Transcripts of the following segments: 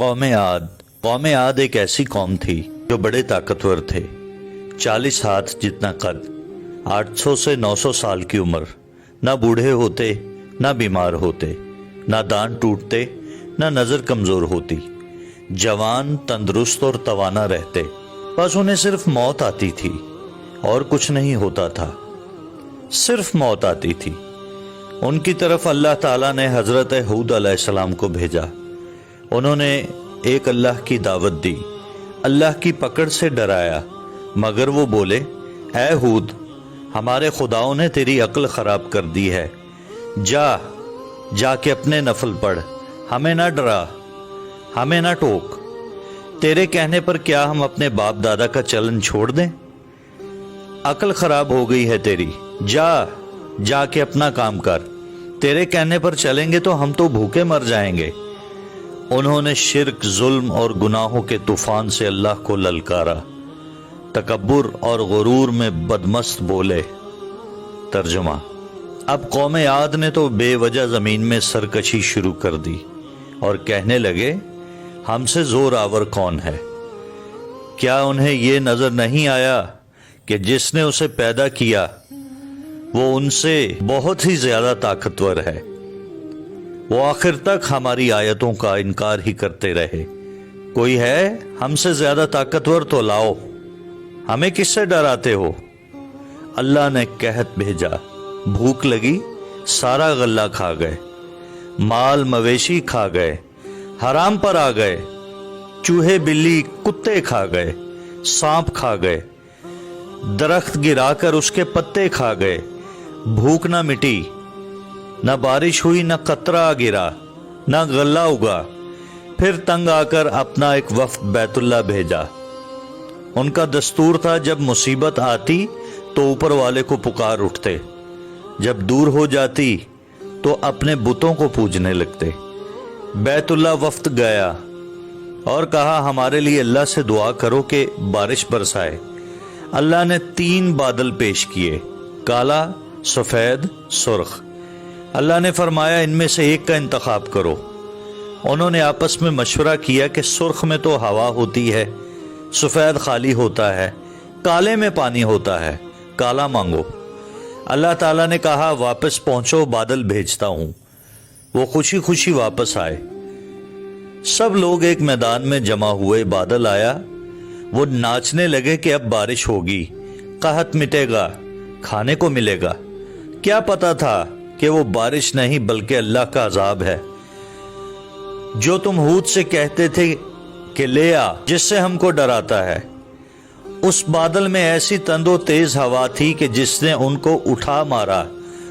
قوم عاد ایک ایسی قوم تھی جو بڑے طاقتور تھے، 40 ہاتھ جتنا قد، 800 سے 900 سال کی عمر، نہ بوڑھے ہوتے نہ بیمار ہوتے، نہ دانت ٹوٹتے نہ نظر کمزور ہوتی، جوان تندرست اور توانا رہتے، بس انہیں صرف موت آتی تھی اور کچھ نہیں ہوتا تھا، صرف موت آتی تھی۔ ان کی طرف اللہ تعالیٰ نے حضرت ہود علیہ السلام کو بھیجا۔ انہوں نے ایک اللہ کی دعوت دی، اللہ کی پکڑ سے ڈرایا، مگر وہ بولے، اے ہود، ہمارے خداؤں نے تیری عقل خراب کر دی ہے، جا کے اپنے نفل پڑھ، ہمیں نہ ڈرا، ہمیں نہ ٹوک، تیرے کہنے پر کیا ہم اپنے باپ دادا کا چلن چھوڑ دیں؟ عقل خراب ہو گئی ہے تیری، جا کے اپنا کام کر، تیرے کہنے پر چلیں گے تو ہم تو بھوکے مر جائیں گے۔ انہوں نے شرک، ظلم اور گناہوں کے طوفان سے اللہ کو للکارا، تکبر اور غرور میں بدمست بولے۔ ترجمہ: اب قوم عاد نے تو بے وجہ زمین میں سرکشی شروع کر دی اور کہنے لگے، ہم سے زور آور کون ہے؟ کیا انہیں یہ نظر نہیں آیا کہ جس نے اسے پیدا کیا وہ ان سے بہت ہی زیادہ طاقتور ہے؟ وہ آخر تک ہماری آیتوں کا انکار ہی کرتے رہے۔ کوئی ہے ہم سے زیادہ طاقتور تو لاؤ، ہمیں کس سے ڈراتے ہو؟ اللہ نے قحط بھیجا، بھوک لگی، سارا غلہ کھا گئے، مال مویشی کھا گئے، حرام پر آ گئے، چوہے بلی کتے کھا گئے، سانپ کھا گئے، درخت گرا کر اس کے پتے کھا گئے، بھوک نہ مٹی، نہ بارش ہوئی، نہ قطرہ گرا، نہ غلہ اگا۔ پھر تنگ آ کر اپنا ایک وفد بیت اللہ بھیجا۔ ان کا دستور تھا جب مصیبت آتی تو اوپر والے کو پکار اٹھتے، جب دور ہو جاتی تو اپنے بتوں کو پوجنے لگتے۔ بیت اللہ وفد گیا اور کہا، ہمارے لیے اللہ سے دعا کرو کہ بارش برسائے۔ اللہ نے 3 بادل پیش کیے، کالا، سفید، سرخ۔ اللہ نے فرمایا، ان میں سے ایک کا انتخاب کرو۔ انہوں نے آپس میں مشورہ کیا کہ سرخ میں تو ہوا ہوتی ہے، سفید خالی ہوتا ہے، کالے میں پانی ہوتا ہے، کالا مانگو۔ اللہ تعالیٰ نے کہا، واپس پہنچو، بادل بھیجتا ہوں۔ وہ خوشی خوشی واپس آئے۔ سب لوگ ایک میدان میں جمع ہوئے، بادل آیا، وہ ناچنے لگے کہ اب بارش ہوگی، قحط مٹے گا، کھانے کو ملے گا۔ کیا پتا تھا کہ وہ بارش نہیں بلکہ اللہ کا عذاب ہے۔ جو تم ہود سے کہتے تھے کہ لے آ، جس سے ہم کو ڈراتا ہے، اس بادل میں ایسی تند و تیز ہوا تھی کہ جس نے ان کو اٹھا مارا،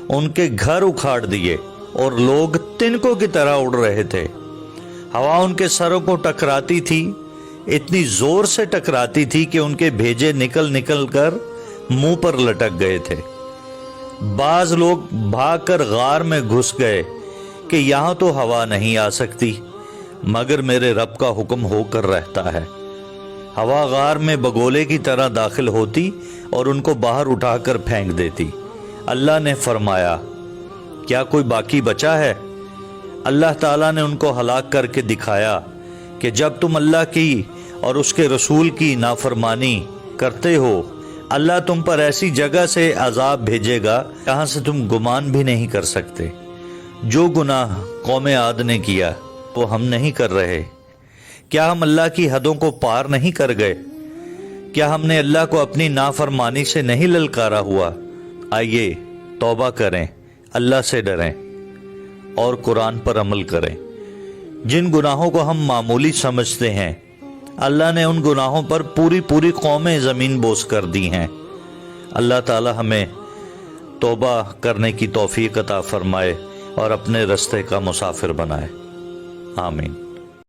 ان کے گھر اکھاڑ دیے اور لوگ تنکوں کی طرح اڑ رہے تھے۔ ہوا ان کے سروں کو ٹکراتی تھی، اتنی زور سے ٹکراتی تھی کہ ان کے بھیجے نکل کر منہ پر لٹک گئے تھے۔ بعض لوگ بھاگ کر غار میں گھس گئے کہ یہاں تو ہوا نہیں آ سکتی، مگر میرے رب کا حکم ہو کر رہتا ہے۔ ہوا غار میں بگولے کی طرح داخل ہوتی اور ان کو باہر اٹھا کر پھینک دیتی۔ اللہ نے فرمایا، کیا کوئی باقی بچا ہے؟ اللہ تعالیٰ نے ان کو ہلاک کر کے دکھایا کہ جب تم اللہ کی اور اس کے رسول کی نافرمانی کرتے ہو، اللہ تم پر ایسی جگہ سے عذاب بھیجے گا جہاں سے تم گمان بھی نہیں کر سکتے۔ جو گناہ قوم عاد نے کیا وہ ہم نہیں کر رہے؟ کیا ہم اللہ کی حدوں کو پار نہیں کر گئے؟ کیا ہم نے اللہ کو اپنی نافرمانی سے نہیں للکارا ہوا؟ آئیے توبہ کریں، اللہ سے ڈریں اور قرآن پر عمل کریں۔ جن گناہوں کو ہم معمولی سمجھتے ہیں، اللہ نے ان گناہوں پر پوری قومیں زمین بوس کر دی ہیں۔ اللہ تعالی ہمیں توبہ کرنے کی توفیق عطا فرمائے اور اپنے رستے کا مسافر بنائے۔ آمین۔